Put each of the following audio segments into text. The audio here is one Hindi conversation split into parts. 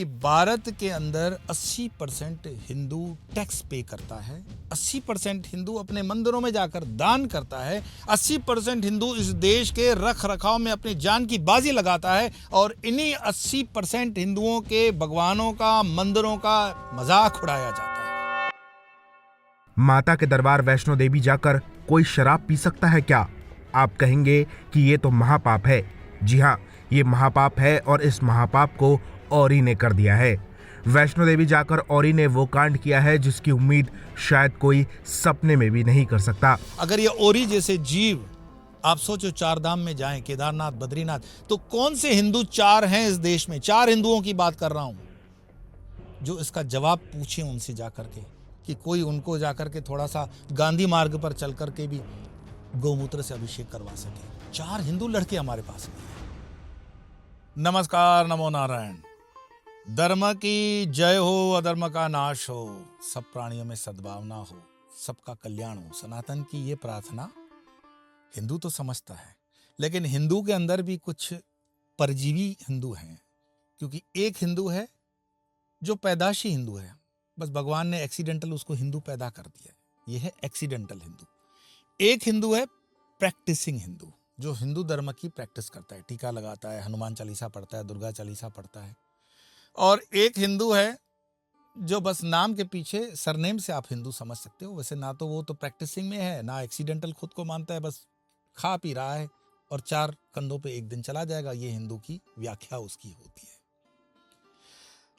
कि भारत के अंदर 80% हिंदू टैक्स पे करता है, 80% हिंदू अपने मंदिरों में जाकर दान करता है, 80% हिंदू इस देश के रख रखाव में अपनी जान की बाजी लगाता है और इन्हीं 80% हिंदुओं के भगवानों का, मंदिरों का मजाक उड़ाया जाता है। माता के दरबार वैष्णो देवी जाकर कोई शराब पी सकता है क्या? आप कहेंगे कि ये तो महापाप है। जी हाँ, ये महापाप है और इस महापाप को औरी ने कर दिया है। वैष्णो देवी जाकर औरी ने वो कांड किया है जिसकी उम्मीद शायद कोई सपने में भी नहीं कर सकता। अगर ये औरी जैसे जीव, आप सोचो, चार धाम में जाएं, केदारनाथ, बद्रीनाथ, तो कौन से हिंदू चार हैं इस देश में? चार हिंदुओं की बात कर रहा हूं जो इसका जवाब पूछे उनसे जाकर के, कि कोई उनको जाकर के थोड़ा सा गांधी मार्ग पर चल करके भी गौमूत्र से अभिषेक करवा सके। चार हिंदू लड़के हमारे पास में हैं। नमस्कार, नमो नारायण। धर्म की जय हो, अधर्म का नाश हो, सब प्राणियों में सद्भावना हो, सबका कल्याण हो, सनातन की ये प्रार्थना हिंदू तो समझता है। लेकिन हिंदू के अंदर भी कुछ परजीवी हिंदू हैं, क्योंकि एक हिंदू है जो पैदाशी हिंदू है, बस भगवान ने एक्सीडेंटल उसको हिंदू पैदा कर दिया, ये है एक्सीडेंटल हिंदू। एक हिंदू है प्रैक्टिसिंग हिंदू, जो हिंदू धर्म की प्रैक्टिस करता है, टीका लगाता है, हनुमान चालीसा पढ़ता है, दुर्गा चालीसा पढ़ता है। और एक हिंदू है जो बस नाम के पीछे, सरनेम से आप हिंदू समझ सकते हो, वैसे ना तो वो तो प्रैक्टिसिंग में है, ना एक्सीडेंटल खुद को मानता है, बस खा पी रहा है और चार कंधों पे एक दिन चला जाएगा। ये हिंदू की व्याख्या उसकी होती है।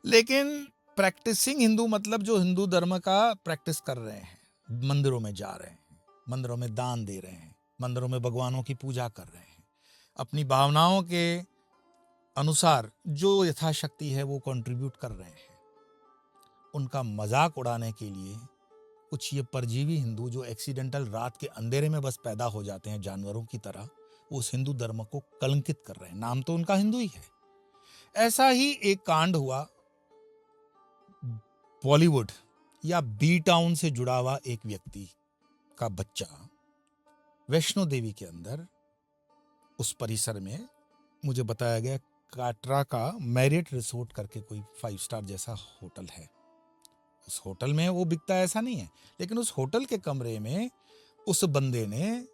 लेकिन प्रैक्टिसिंग हिंदू मतलब जो हिंदू धर्म का प्रैक्टिस कर रहे हैं, मंदिरों में जा रहे हैं, मंदिरों में दान दे रहे हैं, मंदिरों में भगवानों की पूजा कर रहे हैं, अपनी भावनाओं के अनुसार जो यथाशक्ति है वो कंट्रीब्यूट कर रहे हैं, उनका मजाक उड़ाने के लिए कुछ ये परजीवी हिंदू जो एक्सीडेंटल रात के अंधेरे में बस पैदा हो जाते हैं जानवरों की तरह, वो उस हिंदू धर्म को कलंकित कर रहे हैं। नाम तो उनका हिंदू ही है। ऐसा ही एक कांड हुआ बॉलीवुड या बी टाउन से जुड़ा हुआ एक व्यक्ति का बच्चा वैष्णो देवी के अंदर उस परिसर में, मुझे बताया गया काटरा का मैरियट रिसोर्ट करके कोई 5 स्टार जैसा होटल है। उस होटल में वो बिकता ऐसा नहीं है, लेकिन उस होटल के कमरे में उस बंदे ने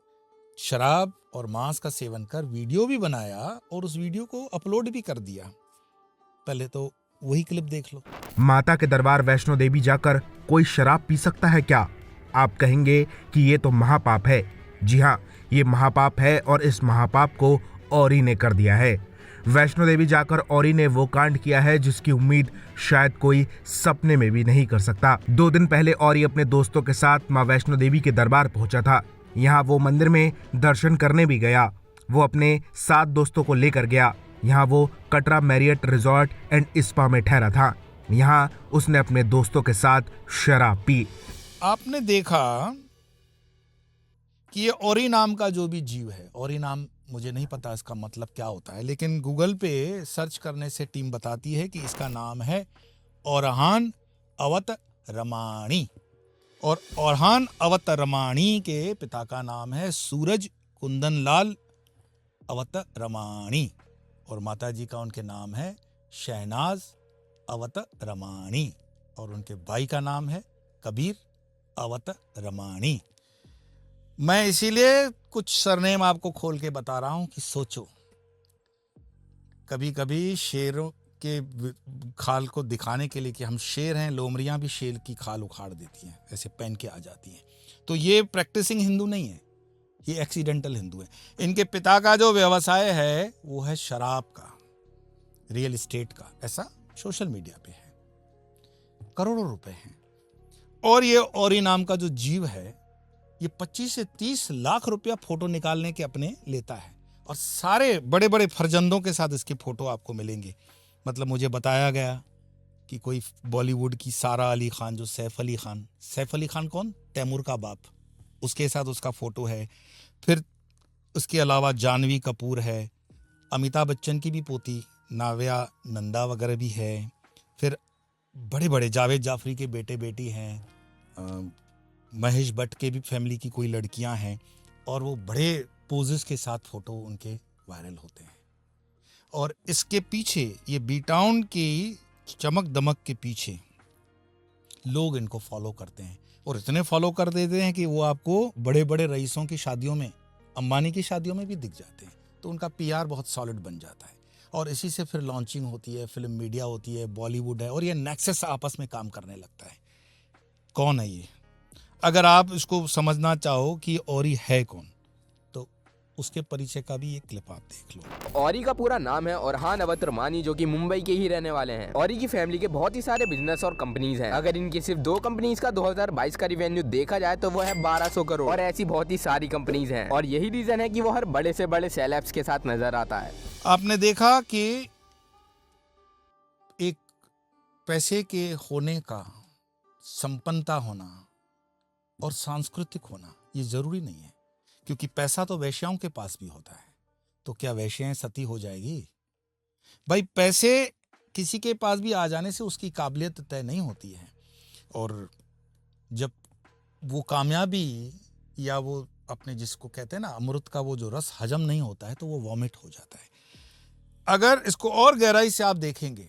शराब और मांस का सेवन कर वीडियो भी बनाया और उस वीडियो को अपलोड भी कर दिया। पहले तो वही क्लिप देख लो। माता के दरबार वैष्णो देवी जाकर कोई शराब पी सकता है क्या? आप कहेंगे कि ये तो महापाप है। जी हाँ, ये महापाप है और इस महापाप को औरी ने कर दिया है। वैष्णो देवी जाकर औरी ने वो कांड किया है जिसकी उम्मीद शायद कोई सपने में भी नहीं कर सकता। 2 दिन पहले औरी अपने दोस्तों के साथ मां वैष्णो देवी के दरबार पहुंचा था। यहाँ वो मंदिर में दर्शन करने भी गया। वो अपने 7 दोस्तों को लेकर गया। यहाँ वो Katra Marriott resort and spa में ठहरा था। यहाँ उसने अपने दोस्तों के साथ शराब पी। आपने देखा कि ये औरी नाम का जो भी जीव है, औरी नाम मुझे नहीं पता इसका मतलब क्या होता है, लेकिन गूगल पे सर्च करने से टीम बताती है कि इसका नाम है ओरहान अवत रमाणी। और ओरहान अवत रमाणी के पिता का नाम है सूरज कुंदन लाल अवत रमाणी और माता जी का उनके नाम है शहनाज अवत रमाणी और उनके भाई का नाम है कबीर अवत रमाणी। मैं इसीलिए कुछ सरनेम आपको खोल के बता रहा हूं कि सोचो, कभी कभी शेरों के खाल को दिखाने के लिए कि हम शेर हैं, लोमड़ियां भी शेर की खाल उखाड़ देती हैं, ऐसे पहन के आ जाती हैं। तो ये प्रैक्टिसिंग हिंदू नहीं है, ये एक्सीडेंटल हिंदू है। इनके पिता का जो व्यवसाय है वो है शराब का, रियल एस्टेट का, ऐसा सोशल मीडिया पे है, करोड़ों रुपए हैं। और ये औरी नाम का जो जीव है ये 25 से 30 लाख रुपया फोटो निकालने के अपने लेता है और सारे बड़े बड़े फर्जंदों के साथ इसके फोटो आपको मिलेंगे। मतलब मुझे बताया गया कि कोई बॉलीवुड की सारा अली खान, जो सैफ अली खान कौन? तैमूर का बाप, उसके साथ उसका फोटो है। फिर उसके अलावा जानवी कपूर है, अमिताभ बच्चन की भी पोती नाव्या नंदा वगैरह भी है। फिर बड़े बड़े जावेद जाफरी के बेटे बेटी हैं, महेश भट्ट के भी फैमिली की कोई लड़कियां हैं और वो बड़े पोजेस के साथ फोटो उनके वायरल होते हैं। और इसके पीछे ये बी टाउन की चमक दमक के पीछे लोग इनको फॉलो करते हैं और इतने फॉलो कर देते हैं कि वो आपको बड़े बड़े रईसों की शादियों में, अंबानी की शादियों में भी दिख जाते हैं। तो उनका पीआर बहुत सॉलिड बन जाता है और इसी से फिर लॉन्चिंग होती है, फिल्म मीडिया होती है, बॉलीवुड है और ये नेक्सस आपस में काम करने लगता है। कौन है ये? अगर आप इसको समझना चाहो कि औरी है कौन, तो उसके परिचय का भी एक क्लिप आप देख लो। औरी का पूरा नाम है औरहान अवतरमानी, जो कि मुंबई के ही रहने वाले हैं। औरी की फैमिली के बहुत ही सारे बिजनेस और कंपनीज हैं। अगर इनकी सिर्फ 2 कंपनीज का 2022 का रिवेन्यू देखा जाए तो वो है 1200 करोड़ और ऐसी बहुत ही सारी कंपनीज हैं। और यही रीजन है कि वो हर बड़े से बड़े सेलेब्स के साथ नजर आता है। आपने देखा कि एक पैसे के होने का, संपन्नता होना और सांस्कृतिक होना ये जरूरी नहीं है, क्योंकि पैसा तो वेश्याओं के पास भी होता है। तो क्या वेश्याएं सती हो जाएगी? भाई पैसे किसी के पास भी आ जाने से उसकी काबिलियत तय नहीं होती है। और जब वो कामयाबी या वो अपने, जिसको कहते हैं ना अमृत का वो जो रस हजम नहीं होता है, तो वो वॉमिट हो जाता है। अगर इसको और गहराई से आप देखेंगे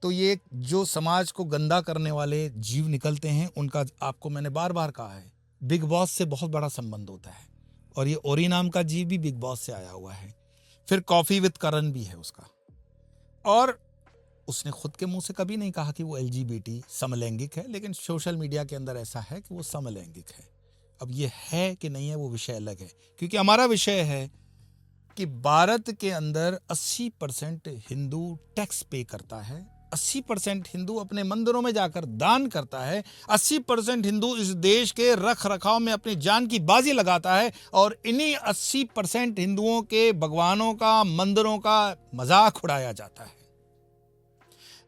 तो ये जो समाज को गंदा करने वाले जीव निकलते हैं, उनका आपको मैंने बार बार कहा है, बिग बॉस से बहुत बड़ा संबंध होता है। और ये औरी नाम का जीव भी बिग बॉस से आया हुआ है। फिर कॉफी विद करण भी है उसका, और उसने खुद के मुंह से कभी नहीं कहा कि वो LGBT समलैंगिक है, लेकिन सोशल मीडिया के अंदर ऐसा है कि वो समलैंगिक है। अब ये है कि नहीं है वो विषय अलग है, क्योंकि हमारा विषय है कि भारत के अंदर 80% हिंदू टैक्स पे करता है, 80% हिंदू अपने मंदिरों में जाकर दान करता है, 80% हिंदू इस देश के रख रखाव में अपनी जान की बाजी लगाता है, और इन्हीं 80% हिंदुओं के भगवानों का, मंदिरों का मजाक उड़ाया जाता है।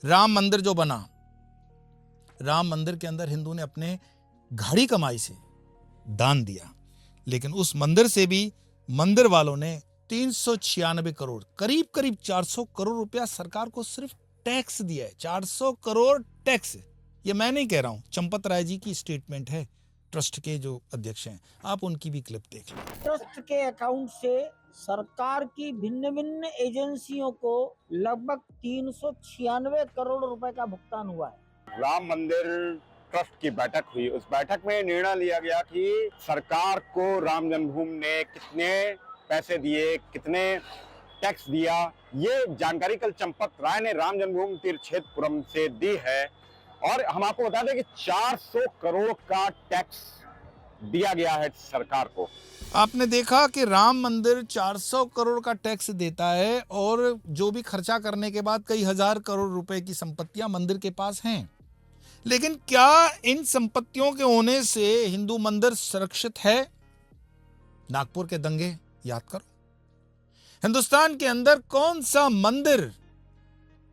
राम मंदिर जो बना, राम मंदिर के अंदर हिंदू ने अपने घड़ी कमाई से दान दिया, लेकिन उस मंदिर से भी मंदिर वालों ने 396 करोड़, करीब करीब 400 करोड़ रुपया सरकार को सिर्फ टैक्स दिया है। 400 करोड़ टैक्स। ये मैं नहीं कह रहा हूं, चंपत राय जी की स्टेटमेंट है, ट्रस्ट के जो अध्यक्ष हैं। आप उनकी भी क्लिप देख लो। ट्रस्ट के अकाउंट से सरकार की भिन्न भिन्न एजेंसियों को लगभग 396 करोड़ रुपए का भुगतान हुआ है। राम मंदिर ट्रस्ट की बैठक हुई। उस बैठक में निर्णय लिया गया कि सरकार को राम जन्मभूमि ने कितने पैसे दिए, कितने टैक्स दिया, ये जानकारी कल चंपत राय ने राम जन्मभूमि तीर्थक्षेत्रपुरम से दी है। और हम आपको बता दें कि 400 करोड़ का टैक्स दिया गया है सरकार को। आपने देखा कि राम मंदिर 400 करोड़ का टैक्स देता है, और जो भी खर्चा करने के बाद कई हजार करोड़ रुपए की संपत्तियां मंदिर के पास हैं। लेकिन क्या इन संपत्तियों के होने से हिंदू मंदिर सुरक्षित है? नागपुर के दंगे याद करो। हिंदुस्तान के अंदर कौन सा मंदिर,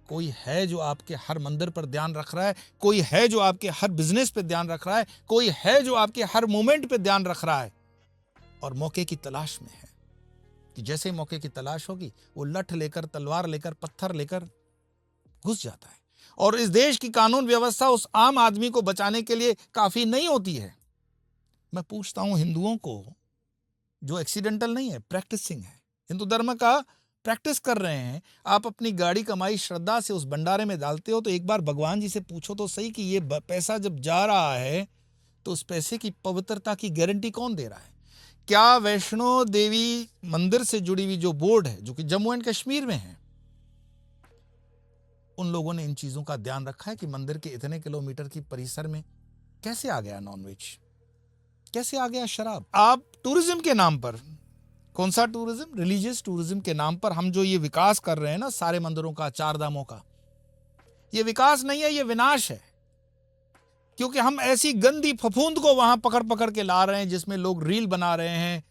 कोई है जो आपके हर मंदिर पर ध्यान रख रहा है? कोई है जो आपके हर बिजनेस पे ध्यान रख रहा है? कोई है जो आपके हर मोमेंट पे ध्यान रख रहा है और मौके की तलाश में है? कि जैसे ही मौके की तलाश होगी, वो लठ लेकर, तलवार लेकर, पत्थर लेकर घुस जाता है। और इस देश की कानून व्यवस्था उस आम आदमी को बचाने के लिए काफी नहीं होती है। मैं पूछता हूं हिंदुओं को, जो एक्सीडेंटल नहीं है, प्रैक्टिसिंग है, हिंदू धर्म का प्रैक्टिस कर रहे हैं, आप अपनी गाड़ी कमाई श्रद्धा से उस भंडारे में डालते हो, तो एक बार भगवान जी से पूछो तो सही कि ये पैसा जब जा रहा है तो उस पैसे की पवित्रता की गारंटी कौन दे रहा है? क्या वैष्णो देवी मंदिर से जुड़ी हुई जो बोर्ड है, जो कि जम्मू एंड कश्मीर में है, उन लोगों ने इन चीजों का ध्यान रखा है कि मंदिर के इतने किलोमीटर की परिसर में कैसे आ गया नॉनवेज, कैसे आ गया शराब? आप टूरिज्म के नाम पर, कौन सा टूरिज्म? रिलीजियस टूरिज्म के नाम पर हम जो ये विकास कर रहे हैं ना, सारे मंदिरों का, 4 धामों का, ये विकास नहीं है, ये विनाश है। क्योंकि हम ऐसी गंदी फफूंद को वहां पकड़ पकड़ के ला रहे हैं जिसमें लोग रील बना रहे हैं,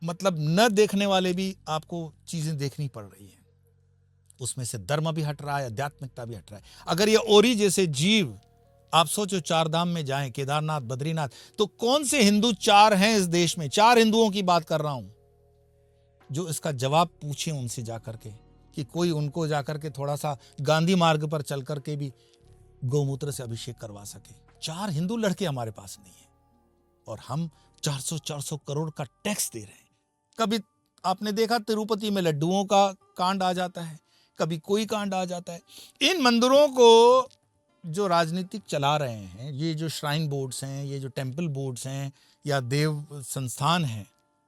मतलब न देखने वाले भी आपको चीजें देखनी पड़ रही है। उसमें से धर्म भी हट रहा है, आध्यात्मिकता भी हट रहा है। अगर ये औरी जैसे जीव, आप सोचो 4 धाम में जाएं, केदारनाथ, बद्रीनाथ, तो कौन से हिंदू 4 हैं इस देश में? 4 हिंदुओं की बात कर रहा हूं, जो इसका जवाब पूछे उनसे जाकर के, कि कोई उनको जाकर के थोड़ा सा गांधी मार्ग पर चल करके भी गौमूत्र से अभिषेक करवा सके। 4 हिंदू लड़के हमारे पास नहीं है, और हम 400 करोड़ का टैक्स दे रहे हैं। कभी आपने देखा तिरुपति में लड्डुओं का कांड आ जाता है, कभी कोई कांड आ जाता है। इन मंदिरों को जो राजनीतिक चला रहे हैं, ये जो श्राइन बोर्ड्स हैं, ये जो टेम्पल बोर्ड्स हैं या देव संस्थान हैं,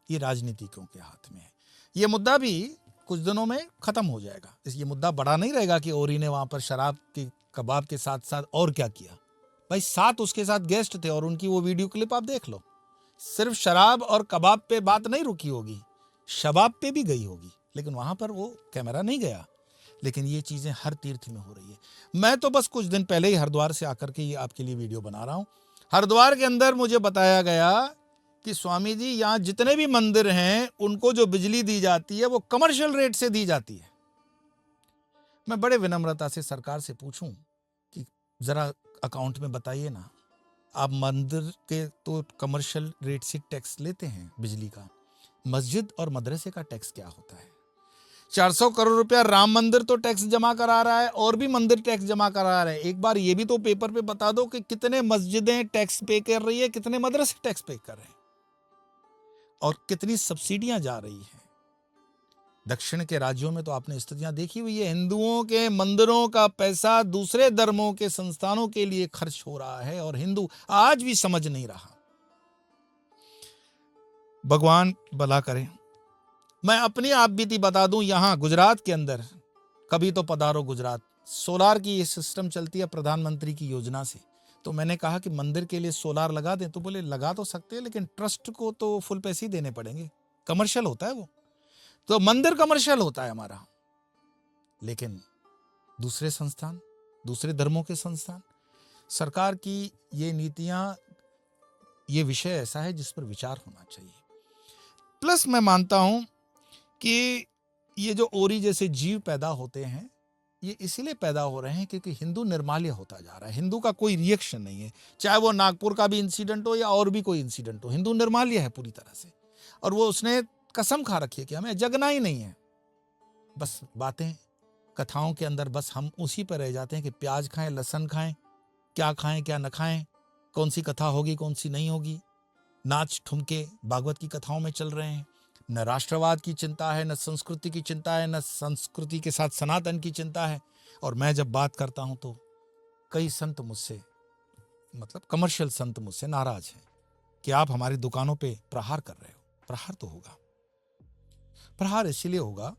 ये राजनीतिकों के हाथ में है। ये मुद्दा भी कुछ दिनों में खत्म हो जाएगा। ये मुद्दा बड़ा नहीं रहेगा कि ओरी ने वहां पर शराब के कबाब के साथ साथ और क्या किया। भाई साथ उसके साथ गेस्ट थे और उनकी वो वीडियो क्लिप आप देख लो। सिर्फ शराब और कबाब पे बात नहीं रुकी होगी, शबाब पे भी गई होगी, लेकिन वहां पर वो कैमरा नहीं गया। लेकिन ये चीजें हर तीर्थ में हो रही है। मैं तो बस कुछ दिन पहले ही हरिद्वार से आकर के ये आपके लिए वीडियो बना रहा हूं। हरिद्वार के अंदर मुझे बताया गया कि स्वामी जी यहाँ जितने भी मंदिर हैं उनको जो बिजली दी जाती है वो कमर्शियल रेट से दी जाती है। मैं बड़े विनम्रता से सरकार से पूछूं कि जरा अकाउंट में बताइए ना, आप मंदिर के तो कमर्शियल रेट से टैक्स लेते हैं बिजली का, मस्जिद और मदरसे का टैक्स क्या होता है? 400 करोड़ रुपया राम मंदिर तो टैक्स जमा करा रहा है और भी मंदिर टैक्स जमा करा रहे हैं। एक बार ये भी तो पेपर पे बता दो कि कितने मस्जिदें टैक्स पे कर रही है, कितने मदरसे टैक्स पे कर रहे हैं और कितनी सब्सिडियां जा रही हैं। दक्षिण के राज्यों में तो आपने स्थितियां देखी हुई है, हिंदुओं के मंदिरों का पैसा दूसरे धर्मों के संस्थानों के लिए खर्च हो रहा है और हिंदू आज भी समझ नहीं रहा। भगवान भला करे। मैं अपनी आप बीती बता दूं, यहां गुजरात के अंदर कभी तो पधारो गुजरात, सोलार की ये सिस्टम चलती है प्रधानमंत्री की योजना से। तो मैंने कहा कि मंदिर के लिए सोलार लगा दें, तो बोले लगा तो सकते हैं लेकिन ट्रस्ट को तो फुल पैसे ही देने पड़ेंगे, कमर्शियल होता है वो। तो मंदिर कमर्शियल होता है हमारा, लेकिन दूसरे संस्थान, दूसरे धर्मों के संस्थान, सरकार की ये नीतियां, ये विषय ऐसा है जिस पर विचार होना चाहिए। प्लस मैं मानता हूं कि ये जो ओरी जैसे जीव पैदा होते हैं, ये इसीलिए पैदा हो रहे हैं क्योंकि हिंदू निर्माल्य होता जा रहा है। हिंदू का कोई रिएक्शन नहीं है, चाहे वो नागपुर का भी इंसिडेंट हो या और भी कोई इंसिडेंट हो, हिंदू निर्माल्य है पूरी तरह से। और वो उसने कसम खा रखी है कि हमें जगना ही नहीं है। बस बातें कथाओं के अंदर बस हम उसी पर रह जाते हैं कि प्याज खाएं, लहसुन खाएं, क्या न खाएं, कौन सी कथा होगी, कौन सी नहीं होगी। नाच ठुमके भागवत की कथाओं में चल रहे हैं। न राष्ट्रवाद की चिंता है, न संस्कृति की चिंता है, न संस्कृति के साथ सनातन की चिंता है। और मैं जब बात करता हूं तो कई संत मुझसे, मतलब कमर्शियल संत मुझसे नाराज हैं कि आप हमारी दुकानों पे प्रहार कर रहे हो। प्रहार तो होगा, प्रहार इसलिए होगा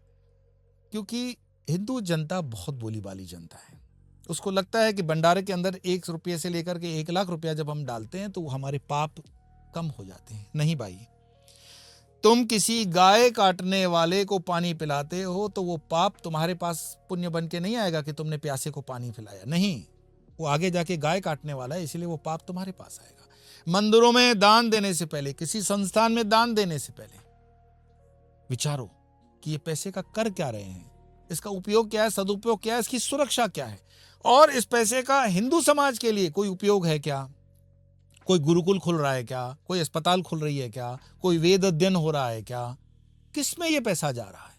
क्योंकि हिंदू जनता बहुत बोली बाली जनता है। उसको लगता है कि भंडारे के अंदर 1 रुपये से लेकर के 1 लाख रुपया जब हम डालते हैं तो हमारे पाप कम हो जाते हैं। नहीं भाई, तुम किसी गाय काटने वाले को पानी पिलाते हो तो वो पाप तुम्हारे पास पुण्य बन के नहीं आएगा कि तुमने प्यासे को पानी पिलाया। नहीं, वो आगे जाके गाय काटने वाला है, इसलिए वो पाप तुम्हारे पास आएगा। मंदिरों में दान देने से पहले, किसी संस्थान में दान देने से पहले विचारो कि ये पैसे का कर क्या रहे हैं, इसका उपयोग क्या है, सदुपयोग क्या है, इसकी सुरक्षा क्या है, और इस पैसे का हिंदू समाज के लिए कोई उपयोग है क्या? कोई गुरुकुल खुल रहा है क्या? कोई अस्पताल खुल रही है क्या? कोई वेद अध्ययन हो रहा है क्या? किस में ये पैसा जा रहा है?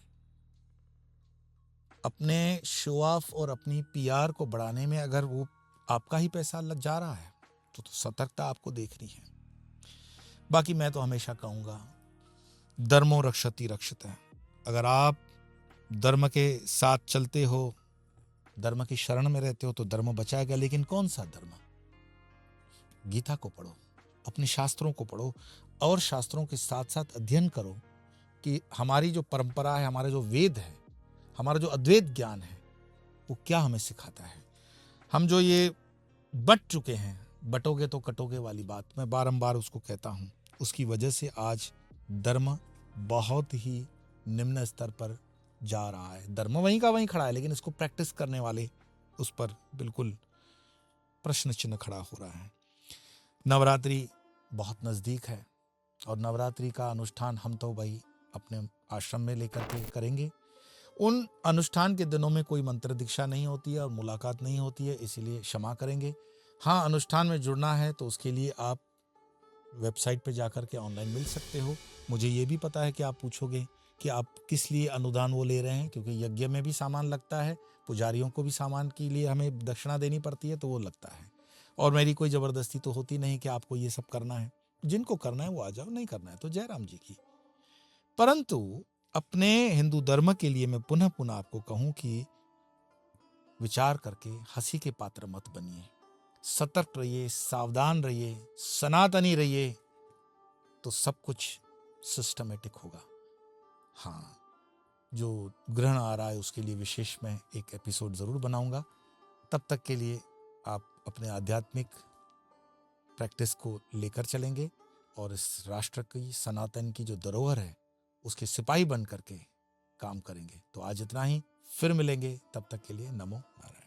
अपने शो ऑफ और अपनी पीआर को बढ़ाने में अगर वो आपका ही पैसा लग जा रहा है तो सतर्कता आपको देखनी है। बाकी मैं तो हमेशा कहूंगा, धर्मो रक्षति रक्षितः। अगर आप धर्म के साथ चलते हो, धर्म की शरण में रहते हो तो धर्म बचाएगा। लेकिन कौन सा धर्म? गीता को पढ़ो, अपने शास्त्रों को पढ़ो और शास्त्रों के साथ साथ अध्ययन करो कि हमारी जो परंपरा है, हमारा जो वेद है, हमारा जो अद्वैत ज्ञान है, वो क्या हमें सिखाता है। हम जो ये बट चुके हैं, बटोगे तो कटोगे वाली बात, मैं बारंबार उसको कहता हूं, उसकी वजह से आज धर्म बहुत ही निम्न स्तर पर जा रहा है। धर्म वहीं का वहीं खड़ा है, लेकिन इसको प्रैक्टिस करने वाले उस पर बिल्कुल प्रश्न चिन्ह खड़ा हो रहा है। नवरात्रि बहुत नज़दीक है और नवरात्रि का अनुष्ठान हम तो भाई अपने आश्रम में लेकर के करेंगे। उन अनुष्ठान के दिनों में कोई मंत्र दीक्षा नहीं होती है और मुलाकात नहीं होती है, इसीलिए क्षमा करेंगे। हाँ, अनुष्ठान में जुड़ना है तो उसके लिए आप वेबसाइट पे जाकर के ऑनलाइन मिल सकते हो। मुझे ये भी पता है कि आप पूछोगे कि आप किस लिए अनुदान वो ले रहे हैं, क्योंकि यज्ञ में भी सामान लगता है, पुजारियों को भी सामान के लिए हमें दक्षिणा देनी पड़ती है, तो वो लगता है। और मेरी कोई ज़बरदस्ती तो होती नहीं कि आपको ये सब करना है। जिनको करना है वो आ जाओ, नहीं करना है तो जयराम जी की। परंतु अपने हिंदू धर्म के लिए मैं पुनः पुनः आपको कहूँ कि विचार करके हंसी के पात्र मत बनिए। सतर्क रहिए, सावधान रहिए, सनातनी रहिए, तो सब कुछ सिस्टमेटिक होगा। हाँ, जो ग्रहण आ रहा है उसके लिए विशेष मैं एक एपिसोड ज़रूर बनाऊंगा। तब तक के लिए आप अपने आध्यात्मिक प्रैक्टिस को लेकर चलेंगे और इस राष्ट्र की, सनातन की जो धरोहर है उसके सिपाही बन करके काम करेंगे। तो आज इतना ही, फिर मिलेंगे, तब तक के लिए नमो नारायण।